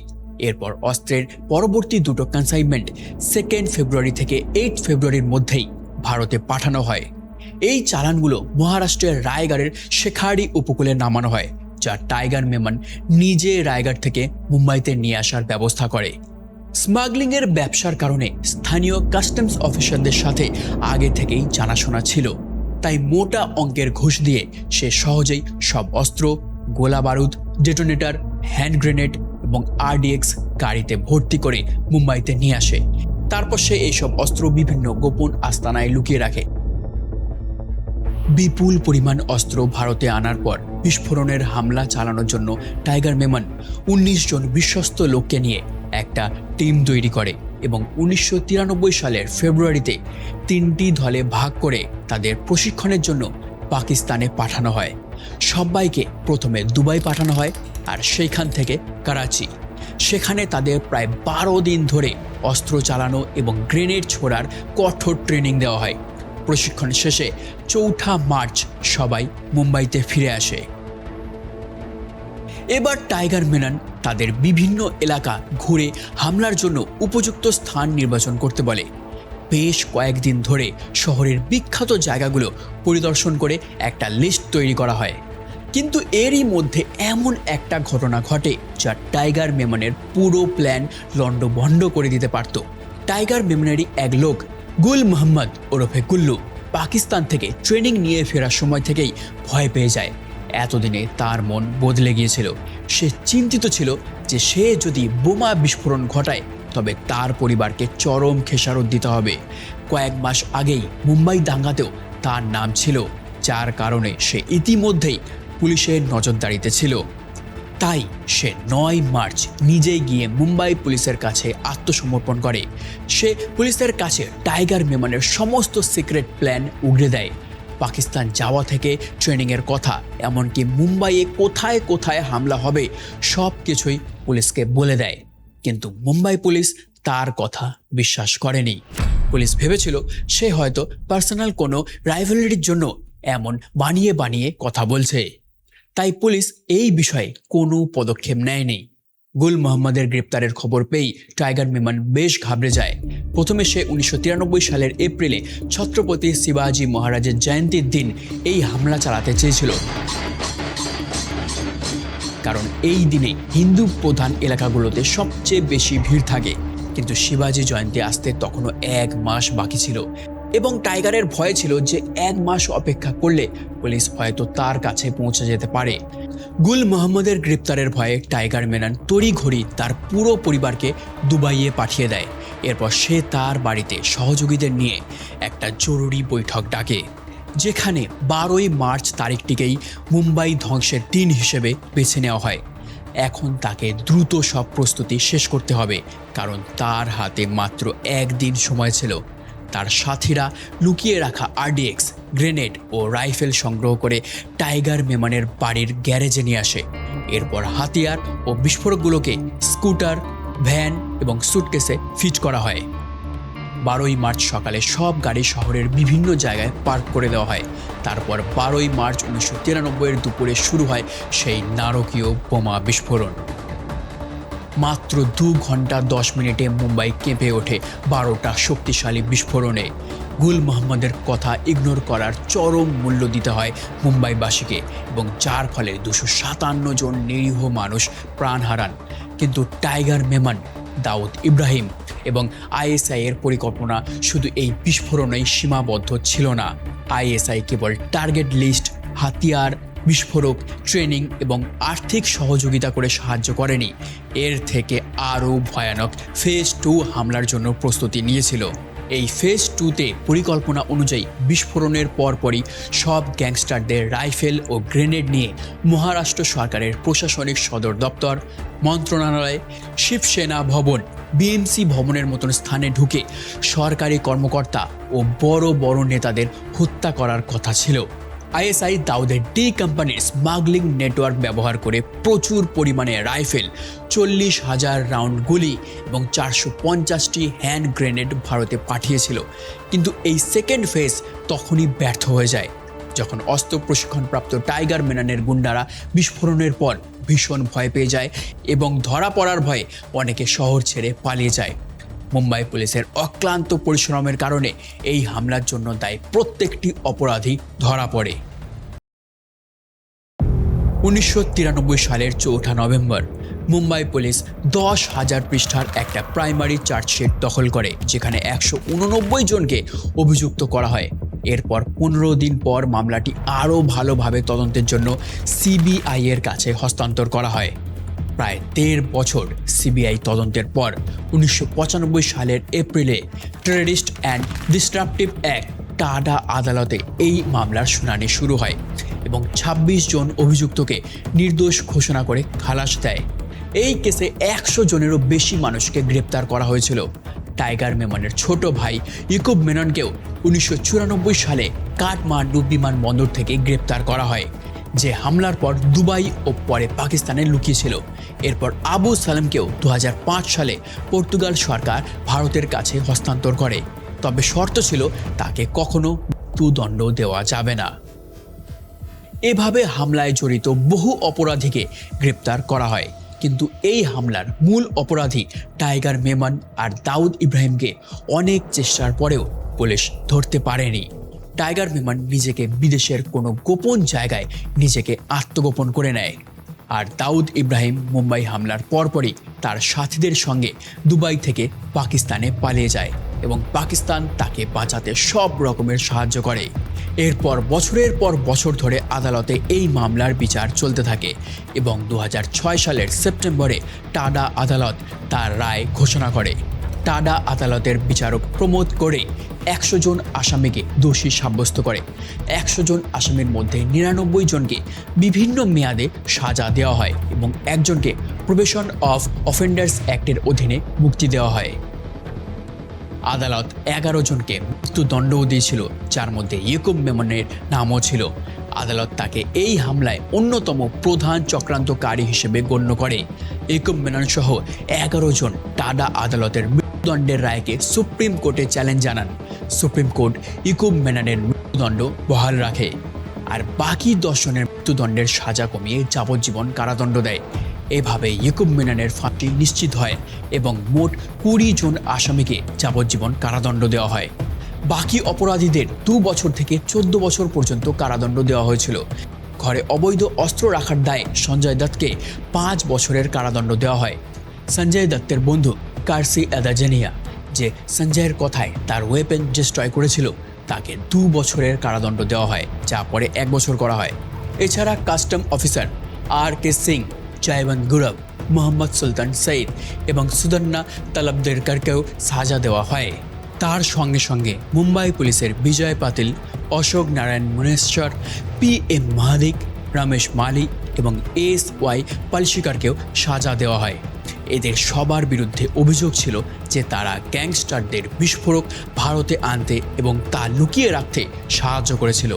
এরপর অস্ত্রের পরবর্তী দুটো কনসাইনমেন্ট 2 ফেব্রুয়ারি থেকে 8 ফেব্রুয়ারির মধ্যেই ভারতে পাঠানো হয়। এই চালানগুলো মহারাষ্ট্রের রায়গড়ের শেখাড়ি উপকূলে নামানো হয়, যা টাইগার মেমন নিজে রায়গড় থেকে মুম্বাইতে নিয়ে আসার ব্যবস্থা করে। স্মাগলিংয়ের ব্যবসার কারণে স্থানীয় কাস্টমস অফিসারদের সাথে আগে থেকেই জানাশোনা ছিল, তাই মোটা অঙ্কের ঘুষ দিয়ে সে সহজেই সব অস্ত্র, গোলা বারুদ, ডেটোনেটর, হ্যান্ড গ্রেনেড এবং RDX গাড়িতে ভর্তি করে মুম্বাইতে নিয়ে আসে। তারপর সে এইসব অস্ত্র বিভিন্ন গোপন আস্তানায় লুকিয়ে রাখে। বিপুল পরিমাণ অস্ত্র ভারতে আনার পর বিস্ফোরণের হামলা চালানোর জন্য টাইগার মেমন 19 জন বিশ্বস্ত লোককে নিয়ে একটা টিম তৈরি করে এবং 1993 সালের ফেব্রুয়ারিতে 3টি দলে ভাগ করে তাদের প্রশিক্ষণের জন্য পাকিস্তানে পাঠানো হয়। সবাইকে প্রথমে দুবাই পাঠানো হয় আর সেইখান থেকে করাচি। সেখানে তাদের প্রায় 12 দিন ধরে অস্ত্র চালানো এবং গ্রেনেড ছোড়ার কঠোর ট্রেনিং দেওয়া হয়। প্রশিক্ষণ শেষে 4 মার্চ সবাই মুম্বাইতে ফিরে আসে। এবার টাইগার মেনন তাদের বিভিন্ন এলাকা ঘুরে হামলার জন্য উপযুক্ত স্থান নির্বাচন করতে বলে। বেশ কয়েকদিন ধরে শহরের বিখ্যাত জায়গাগুলো পরিদর্শন করে একটা লিস্ট তৈরি করা হয়। কিন্তু এরই মধ্যে এমন একটা ঘটনা ঘটে যা টাইগার মেমনের পুরো প্ল্যান লণ্ডভণ্ড করে দিতে পারত। টাইগার মেমনেরই এক লোক গুল মোহাম্মদ ওরফে গুল্লু পাকিস্তান থেকে ট্রেনিং নিয়ে ফেরার সময় থেকেই ভয় পেয়ে যায়। এতদিনে তার মন বদলে গিয়েছিল। সে চিন্তিত ছিল যে সে যদি বোমা বিস্ফোরণ ঘটায় তবে তার পরিবারকে চরম খেসারত দিতে হবে। কয়েক মাস আগেই মুম্বাই দাঙ্গাতেও তার নাম ছিল, যার কারণে সে ইতিমধ্যেই পুলিশের নজরদারিতে ছিল। তাই সে 9 মার্চ নিজেই গিয়ে মুম্বাই পুলিশের কাছে আত্মসমর্পণ করে। সে পুলিশের কাছে টাইগার মেমনের সমস্ত সিক্রেট প্ল্যান উগড়ে দেয়। পাকিস্তান যাওয়া থেকে ট্রেনিংয়ের কথা, এমনকি মুম্বাইয়ে কোথায় কোথায় হামলা হবে সব কিছুই পুলিশকে বলে দেয়। কিন্তু মুম্বাই পুলিশ তার কথা বিশ্বাস করেনি। পুলিশ ভেবেছিল সে হয়তো পার্সোনাল কোনো রাইভালরির জন্য এমন বানিয়ে বানিয়ে কথা বলছে। তাই পুলিশ এই বিষয়ে কোনো পদক্ষেপ নেয়নি। গুল মোহাম্মদের গ্রেপ্তারের খবর পেয়েই টাইগার মেমন বেশ ঘাবড়ে যায়। প্রথমে সে 1993 সালের এপ্রিলে ছত্রপতি শিবাজি মহারাজের জয়ন্তীর দিন এই হামলা চালাতে চেয়েছিল, কারণ এই দিনে হিন্দু প্রধান এলাকাগুলোতে সবচেয়ে বেশি ভিড় থাকে। কিন্তু শিবাজি জয়ন্তী আসতে তখনও 1 মাস বাকি ছিল এবং টাইগারের ভয় ছিল যে 1 মাস অপেক্ষা করলে পুলিশ হয়তো তার কাছে পৌঁছে যেতে পারে। গুল মোহাম্মদের গ্রেপ্তারের ভয়ে টাইগার মেনন তড়িঘড়ি তার পুরো পরিবারকে দুবাইয়ে পাঠিয়ে দেয়। এরপর সে তার বাড়িতে সহযোগীদের নিয়ে একটা জরুরি বৈঠক ডাকে, যেখানে 12 মার্চ তারিখটিকেই মুম্বাই ধ্বংসের দিন হিসেবে বেছে নেওয়া হয়। এখন তাকে দ্রুত সব প্রস্তুতি শেষ করতে হবে, কারণ তার হাতে মাত্র 1 দিন সময় ছিল। তার সাথীরা লুকিয়ে রাখা RDX, গ্রেনেড ও রাইফেল সংগ্রহ করে টাইগার মেমনের বাড়ির গ্যারেজে নিয়ে আসে। এরপর হাতিয়ার ও বিস্ফোরকগুলোকে স্কুটার, ভ্যান এবং সুটকেসে ফিট করা হয়। 12 মার্চ সকালে সব গাড়ি শহরের বিভিন্ন জায়গায় পার্ক করে দেওয়া হয়। তারপর 12 মার্চ 1993 দুপুরে শুরু হয় সেই নারকীয় বোমা বিস্ফোরণ। মাত্র 2 ঘন্টা 10 মিনিটে মুম্বাই কেঁপে ওঠে 12টা শক্তিশালী বিস্ফোরণে। গুল মোহাম্মদের কথা ইগনোর করার চরম মূল্য দিতে হয় মুম্বাইবাসীকে, এবং যার ফলে 257 জন নিরীহ মানুষ প্রাণ হারান। কিন্তু টাইগার মেমন দাউদ ইব্রাহিম এবং আইএসআই এর পরিকল্পনা শুধু এই বিস্ফোরণেই সীমাবদ্ধ ছিল না। আইএসআই কেবল টার্গেট লিস্ট, হাতিয়ার, বিস্ফোরক, ট্রেনিং এবং আর্থিক সহযোগিতা করে সাহায্য করেনি, এর থেকে আরও ভয়ানক ফেজ 2 হামলার জন্য প্রস্তুতি নিয়েছিল। এই ফেজ 2তে পরিকল্পনা অনুযায়ী বিস্ফোরণের পরপরই সব গ্যাংস্টারদের রাইফেল ও গ্রেনেড নিয়ে মহারাষ্ট্র সরকারের প্রশাসনিক সদর দপ্তর, মন্ত্রণালয়, শিবসেনা ভবন, বিএমসি ভবনের মতন স্থানে ঢুকে সরকারি কর্মকর্তা ও বড় বড় নেতাদের হত্যা করার কথা ছিল। আইএসআই দাউদের ডি কোম্পানির স্মাগলিং নেটওয়ার্ক ব্যবহার করে প্রচুর পরিমাণে রাইফেল, 40,000 রাউন্ড গুলি এবং 450টি হ্যান্ড গ্রেনেড ভারতে পাঠিয়েছিল। কিন্তু এই সেকেন্ড ফেজ তখনই ব্যর্থ হয়ে যায় যখন অস্ত্র প্রশিক্ষণপ্রাপ্ত টাইগার মেননের গুন্ডারা বিস্ফোরণের পর ভীষণ ভয় পেয়ে যায় এবং ধরা পড়ার ভয়ে অনেকে শহর ছেড়ে পালিয়ে যায়। মুম্বাই পুলিশের অক্লান্ত পরিশ্রমের কারণে এই হামলার জন্য দায়ী প্রত্যেকটি অপরাধী ধরা পড়ে। 1993 সালের 4 নভেম্বর মুম্বাই পুলিশ 10,000 পৃষ্ঠার একটা প্রাইমারি চার্জশিট দখল করে, যেখানে 189 জনকে অভিযুক্ত করা হয়। এরপর 15 দিন পর মামলাটি আরও ভালোভাবে তদন্তের জন্য সিবিআই এর কাছে হস্তান্তর করা হয়। প্রায় 1.5 বছর সিবিআই তদন্তের পর 1995 সালের এপ্রিলে terrorist and disruptive act ta-da আদালতে এই মামলার শুনানি শুরু হয় এবং 26 জন অভিযুক্তকে নির্দোষ ঘোষণা করে খালাস দেয়। এই কেসে 100 জনেরও বেশি মানুষকে গ্রেপ্তার করা হয়েছিল। টাইগার মেমনের ছোট ভাই ইয়াকুব মেননকেও 1994 সালে কাঠমান্ডু বিমানবন্দর থেকে গ্রেপ্তার করা হয়, যে হামলার পর দুবাই ও পরে পাকিস্তানে লুকিয়েছিল। এরপর আবু সালেমকেও 2005 সালে পর্তুগাল সরকার ভারতের কাছে হস্তান্তর করে, তবে শর্ত ছিল তাকে কখনো মৃত্যুদণ্ড দেওয়া যাবে না। এভাবে হামলায় জড়িত বহু অপরাধীকে গ্রেপ্তার করা হয়, কিন্তু এই হামলার মূল অপরাধী টাইগার মেমন আর দাউদ ইব্রাহিমকে অনেক চেষ্টার পরেও পুলিশ ধরতে পারেনি। টাইগার মেমন নিজেকে বিদেশের কোনো গোপন জায়গায় নিজেকে আত্মগোপন করে নেয়, আর দাউদ ইব্রাহিম মুম্বাই হামলার পরপরই তার সাথীদের সঙ্গে দুবাই থেকে পাকিস্তানে পালিয়ে যায় এবং পাকিস্তান তাকে বাঁচাতে সব রকমের সাহায্য করে। এরপর বছরের পর বছর ধরে আদালতে এই মামলার বিচার চলতে থাকে এবং 2006 সালের সেপ্টেম্বরে টাডা আদালত তার রায় ঘোষণা করে। টাডা আদালতের বিচারক প্রমোদ করে 100 জন আসামিকে দোষী সাব্যস্ত করে। 100 জন আসামির মধ্যে 99 জনকে বিভিন্ন মেয়াদে সাজা দেওয়া হয় এবং একজনকে প্রবেশন অফ অফেন্ডার্স অ্যাক্টের অধীনে মুক্তি দেওয়া হয়। আদালত 11 জনকে মৃত্যুদণ্ডও দিয়েছিল, যার মধ্যে ইয়াকুব মেমনের নামও ছিল। আদালত তাকে এই হামলায় অন্যতম প্রধান চক্রান্তকারী হিসেবে গণ্য করে। ইয়াকুব মেনন সহ 11 জন টাডা আদালতের মৃত্যুদণ্ডের রায়কে সুপ্রিম কোর্টে চ্যালেঞ্জ জানান। সুপ্রিম কোর্ট ইয়াকুব মেননের মৃত্যুদণ্ড বহাল রাখে আর বাকি 10 জনের মৃত্যুদণ্ডের সাজা কমিয়ে যাবজ্জীবন কারাদণ্ড দেয়। এভাবে ইয়াকুব মেননের ফাঁসি নিশ্চিত হয় এবং মোট 20 জন আসামিকে যাবজ্জীবন কারাদণ্ড দেওয়া হয়। বাকি অপরাধীদের 2 বছর থেকে 14 বছর পর্যন্ত কারাদণ্ড দেওয়া হয়েছিল। ঘরে অবৈধ অস্ত্র রাখার দায়ে সঞ্জয় দত্তকে 5 বছরের কারাদণ্ড দেওয়া হয়। সঞ্জয় দত্তের বন্ধু কার্সি এদাজেনিয়া, যে সঞ্জয়ের কথায় তার ওয়েপেন ডিস্ট্রয় করেছিল, তাকে 2 বছরের কারাদণ্ড দেওয়া হয়, যা পরে 1 বছর করা হয়। এছাড়া custom officer R K. Singh, Jaywant Gurav, Mohammad Sultan Saeed এবং সুদন্না তলবদেরকারকেও সাজা দেওয়া হয়। তার সঙ্গে সঙ্গে মুম্বাই পুলিশের বিজয় পাতিল, অশোক নারায়ণ মুনেশ্বর, পি.এম. মাহাদিক, রমেশ মালি এবং এস.ওয়াই. পালশিকারকেও সাজা দেওয়া হয়। এদের সবার বিরুদ্ধে অভিযোগ ছিল যে তারা গ্যাংস্টারদের বিস্ফোরক ভারতে আনতে এবং তা লুকিয়ে রাখতে সাহায্য করেছিল।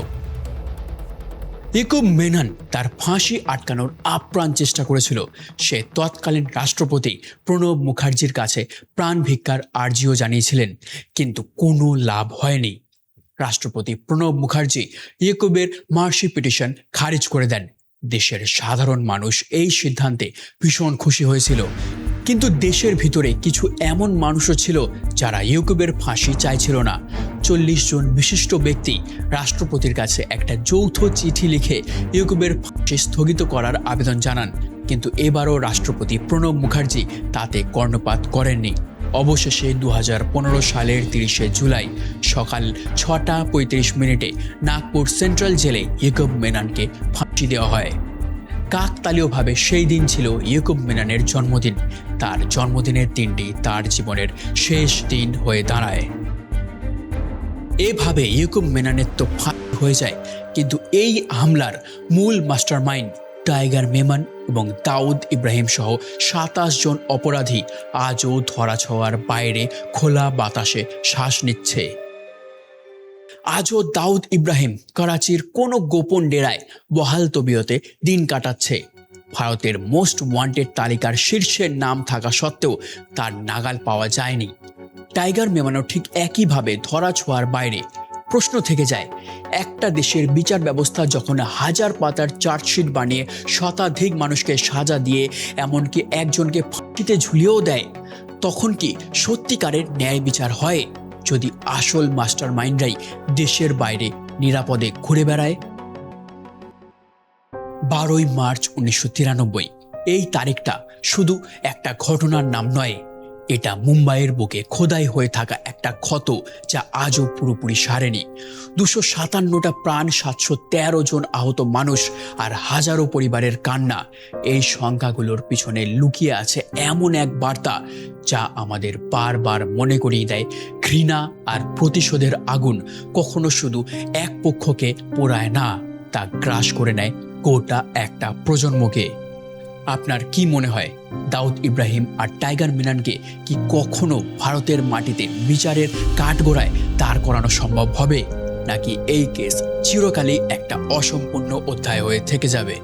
ইয়াকুব মেনন তার ফাঁসি আটকানোর আপ্রাণ চেষ্টা করেছিল। সে তৎকালীন রাষ্ট্রপতি প্রণব মুখার্জির কাছে প্রাণ ভিক্ষার আর্জিও জানিয়েছিলেন, কিন্তু কোনো লাভ হয়নি। রাষ্ট্রপতি প্রণব মুখার্জি ইয়াকুবের মার্সি পিটিশন খারিজ করে দেন। দেশের সাধারণ মানুষ এই সিদ্ধান্তে ভীষণ খুশি হয়েছিল, কিন্তু দেশের ভিতরে কিছু এমন মানুষও ছিল যারা ইয়াকুবের ফাঁসি চাইছিল না। 40 জন বিশিষ্ট ব্যক্তি রাষ্ট্রপতির কাছে একটা যৌথ চিঠি লিখে ইয়াকুবের ফাঁসি স্থগিত করার আবেদন জানান। কিন্তু এবারও রাষ্ট্রপতি প্রণব মুখার্জি তাতে কর্ণপাত করেননি। অবশেষে 2015 সালের 30শে জুলাই সকাল 6:35 নাগপুর সেন্ট্রাল জেলে ইয়াকুব মেননকে ফাঁসি দেওয়া হয়। কাকতালীয়ভাবে সেই দিন ছিল ইয়াকুব মেননের জন্মদিন। তার জন্মদিনের দিনটি তার জীবনের শেষ দিন হয়ে দাঁড়ায়। এভাবে ইয়াকুব মেননের তো ফাঁসি হয়ে যায়, কিন্তু এই হামলার মূল মাস্টারমাইন্ড টাইগার মেমন এবং দাউদ ইব্রাহিম সহ 27 জন অপরাধী আজও ধরাছোঁয়ার বাইরে খোলা বাতাসে শ্বাস নিচ্ছে। আজও দাউদ ইব্রাহিম করাচির কোনো গোপন ডেরায় বহাল তবিয়তে দিন কাটাচ্ছে। ভারতের মোস্ট ওয়ান্টেড তালিকার শীর্ষের নাম থাকা সত্ত্বেও তার নাগাল পাওয়া যায়নি। টাইগার মেমনও ঠিক একইভাবে ধরাছোঁয়ার বাইরে। প্রশ্ন থেকে যায়, একটা দেশের বিচার ব্যবস্থা যখন হাজার পাতার চার্জশিট বানিয়ে শতাধিক মানুষকে সাজা দিয়ে এমনকি একজনকে ফাঁসিতে ঝুলিয়েও দেয়, তখন কি সত্যিকারের ন্যায় বিচার হয় যদি আসল মাস্টার মাইন্ডরাই দেশের বাইরে নিরাপদে ঘুরে বেড়ায়? 12ই মার্চ 1993 এই তারিখটা শুধু একটা ঘটনার নাম নয়, এটা মুম্বাইয়ের বুকে খোদাই হয়ে থাকা একটা ক্ষত যা আজও পুরোপুরি সারেনি। 257টা প্রাণ, 713 জন আহত মানুষ আর হাজারো পরিবারের কান্না। এই সংখ্যাগুলোর পিছনে লুকিয়ে আছে এমন এক বার্তা যা আমাদের বারবার মনে করিয়ে দেয়, ঘৃণা আর প্রতিশোধের আগুন কখনো শুধু এক পক্ষকে পোড়ায় না, তা গ্রাস করে নেয় গোটা একটা প্রজন্মকে। আপনার কি মনে হয়, দাউদ ইব্রাহিম আর টাইগার মেননকে কি কখনো ভারতের মাটিতে বিচারের কাঠগড়ায় দাঁড় করানো সম্ভব হবে, নাকি এই কেস চিরকালই একটা অসম্পূর্ণ অধ্যায় হয়ে থেকে যাবে?